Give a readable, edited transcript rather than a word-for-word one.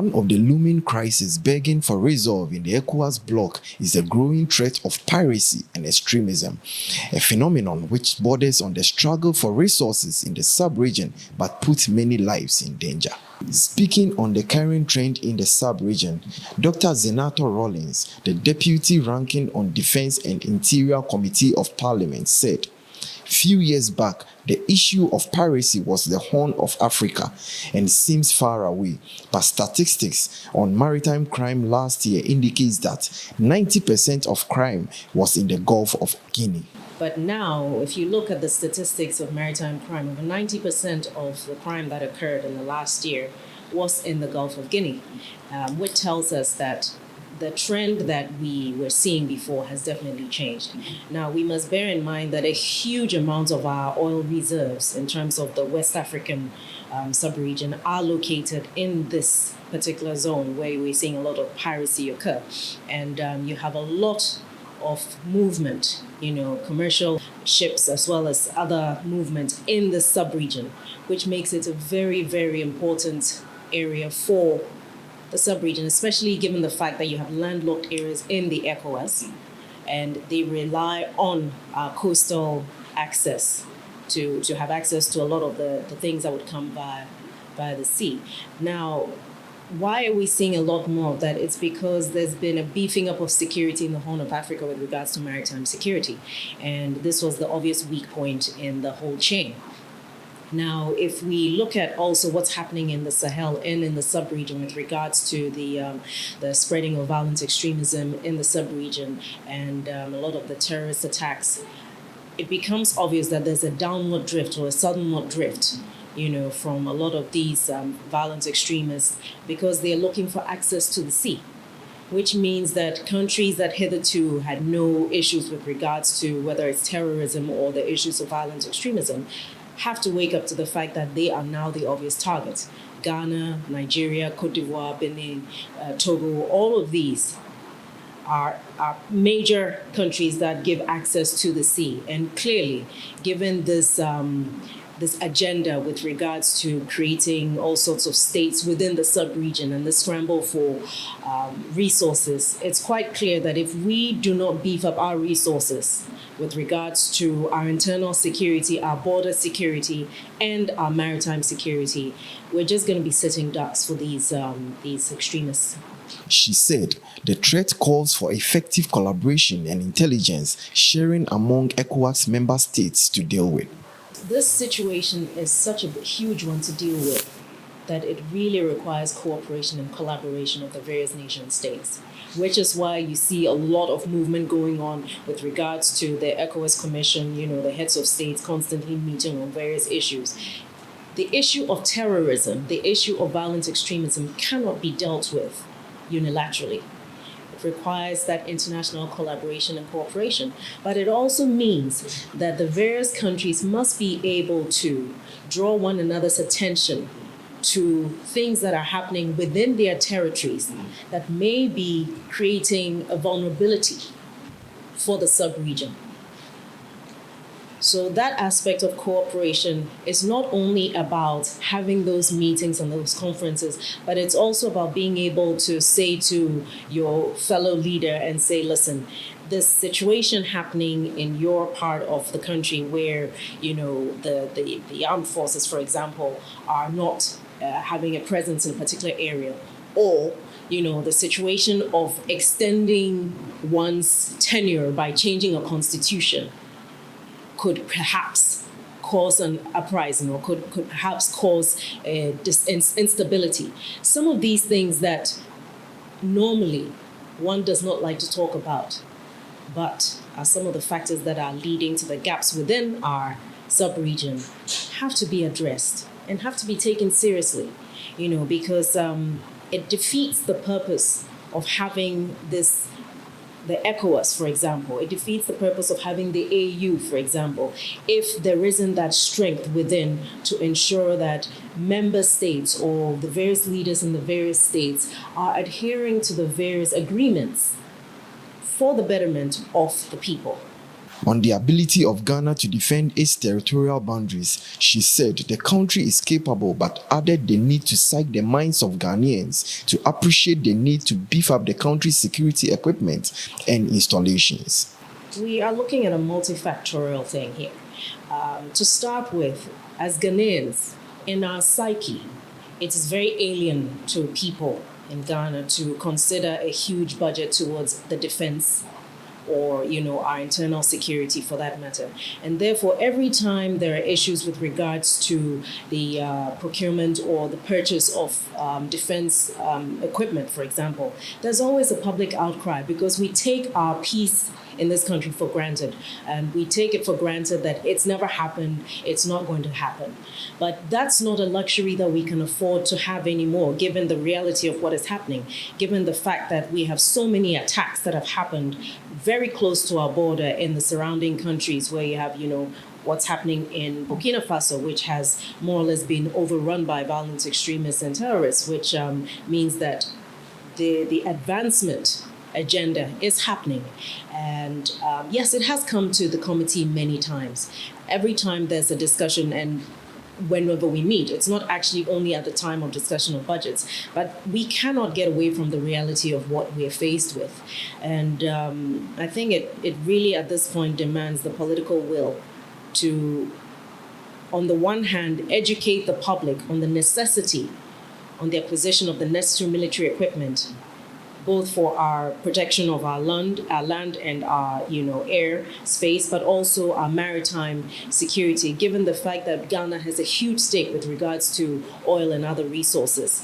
One of the looming crises begging for resolve in the ECOWAS bloc is the growing threat of piracy and extremism, a phenomenon which borders on the struggle for resources in the sub-region but puts many lives in danger. Speaking on the current trend in the sub-region, Dr. Zenato Rollins, the Deputy Ranking on Defense and Interior Committee of Parliament, said, "Few years back, the issue of piracy was the Horn of Africa and seems far away, but statistics on maritime crime last year indicates that 90% of crime was in the Gulf of Guinea." But now, if you look at the statistics of maritime crime, over 90% of the crime that occurred in the last year was in the Gulf of Guinea, which tells us that the trend that we were seeing before has definitely changed. Now, we must bear in mind that a huge amount of our oil reserves in terms of the West African sub-region are located in this particular zone where we're seeing a lot of piracy occur. And you have a lot of movement, commercial ships as well as other movement in the sub-region, which makes it a very, very important area for the sub-region, especially given the fact that you have landlocked areas in the ECOWAS and they rely on coastal access to have access to a lot of the things that would come by the sea. Now, why are we seeing a lot more of that? It's because there's been a beefing up of security in the Horn of Africa with regards to maritime security. And this was the obvious weak point in the whole chain. Now, if we look at also what's happening in the Sahel and in the sub-region with regards to the spreading of violent extremism in the sub-region and a lot of the terrorist attacks, it becomes obvious that there's a downward drift or a southernward drift, from a lot of these violent extremists because they're looking for access to the sea, which means that countries that hitherto had no issues with regards to whether it's terrorism or the issues of violent extremism have to wake up to the fact that they are now the obvious targets. Ghana, Nigeria, Cote d'Ivoire, Benin, Togo, all of these are major countries that give access to the sea. And clearly, given this agenda with regards to creating all sorts of states within the sub-region and the scramble for resources, it's quite clear that if we do not beef up our resources with regards to our internal security, our border security, and our maritime security, we're just going to be sitting ducks for these extremists. She said the threat calls for effective collaboration and intelligence sharing among ECOWAS member states to deal with. This situation is such a huge one to deal with that it really requires cooperation and collaboration of the various nation states, which is why you see a lot of movement going on with regards to the ECOWAS Commission, the heads of states constantly meeting on various issues. The issue of terrorism, the issue of violent extremism cannot be dealt with unilaterally. It requires that international collaboration and cooperation. But it also means that the various countries must be able to draw one another's attention to things that are happening within their territories that may be creating a vulnerability for the sub-region. So that aspect of cooperation is not only about having those meetings and those conferences, but it's also about being able to say to your fellow leader and say, listen, this situation happening in your part of the country where, the armed forces, for example, are not having a presence in a particular area, or the situation of extending one's tenure by changing a constitution could perhaps cause an uprising or could perhaps cause instability. Some of these things that normally one does not like to talk about, but are some of the factors that are leading to the gaps within our sub-region, have to be addressed and have to be taken seriously, because it defeats the purpose of having the ECOWAS, for example. It defeats the purpose of having the AU, for example, if there isn't that strength within to ensure that member states or the various leaders in the various states are adhering to the various agreements for the betterment of the people. On the ability of Ghana to defend its territorial boundaries, she said the country is capable, but added the need to psych the minds of Ghanaians to appreciate the need to beef up the country's security equipment and installations. We are looking at a multifactorial thing here. To start with, as Ghanaians, in our psyche, it is very alien to people in Ghana to consider a huge budget towards the defense or our internal security for that matter. And therefore, every time there are issues with regards to the procurement or the purchase of defense equipment, for example, there's always a public outcry because we take our peace in this country for granted, and we take it for granted that it's never happened, it's not going to happen. But that's not a luxury that we can afford to have anymore, given the reality of what is happening, given the fact that we have so many attacks that have happened very close to our border in the surrounding countries, where you have, what's happening in Burkina Faso, which has more or less been overrun by violent extremists and terrorists, which means that the advancement agenda is happening. And yes, it has come to the committee many times. Every time there's a discussion, and whenever we meet, it's not actually only at the time of discussion of budgets, but we cannot get away from the reality of what we're faced with. And I think it really at this point demands the political will to, on the one hand, educate the public on the necessity on the acquisition of the necessary military equipment, both for our protection of our land and our, air space, but also our maritime security, given the fact that Ghana has a huge stake with regards to oil and other resources.